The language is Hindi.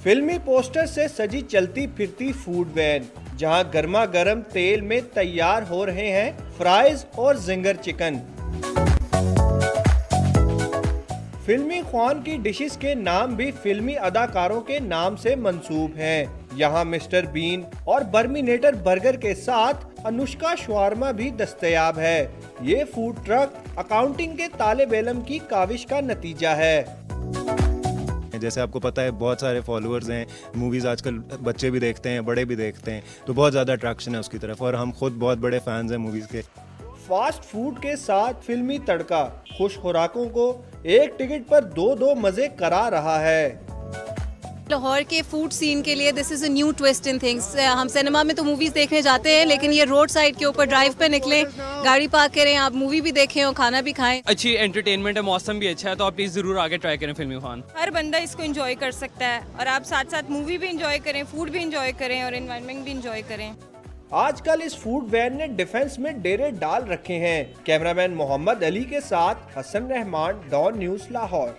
फिल्मी पोस्टर से सजी चलती फिरती फूड वैन, जहां गर्मा गर्म तेल में तैयार हो रहे हैं फ्राइज और जिंगर चिकन। फिल्मी ख्वान की डिशेस के नाम भी फिल्मी अदाकारों के नाम से मंसूब हैं। यहाँ मिस्टर बीन और बर्मिनेटर बर्गर के साथ अनुष्का शवारमा भी दस्तयाब है। ये फूड ट्रक अकाउंटिंग के ताले बेलम की काविश का नतीजा है। जैसे आपको पता है बहुत सारे फॉलोअर्स हैं, मूवीज़ आजकल बच्चे भी देखते हैं, बड़े भी देखते हैं, तो बहुत ज़्यादा अट्रैक्शन है उसकी तरफ और हम खुद बहुत बड़े फैंस हैं मूवीज़ के। फास्ट फूड के साथ फिल्मी तड़का खुश खुराकों को एक टिकट पर दो मजे करा रहा है। लाहौर के फूड सीन के लिए this is a new twist in things. हम सिनेमा में तो मूवीज देखने जाते हैं, लेकिन ये रोड साइड के ऊपर ड्राइव पे निकले, गाड़ी पार्क करें, आप मूवी भी देखें और खाना भी खाएं। अच्छी एंटरटेनमेंट है, मौसम भी अच्छा है, तो आप प्लीज जरूर आगे ट्राई करें फिल्मी ख्वान। हर बंदा इसको एंजॉय कर सकता है और आप साथ साथ मूवी भी एंजॉय करें, फूड भी एंजॉय करें और एनवायरनमेंट भी एंजॉय करें। आजकल इस फूड वैन ने डिफेंस में डेरे डाल रखे हैं। कैमरामैन मोहम्मद अली के साथ हसन रहमान, डॉन न्यूज़, लाहौर।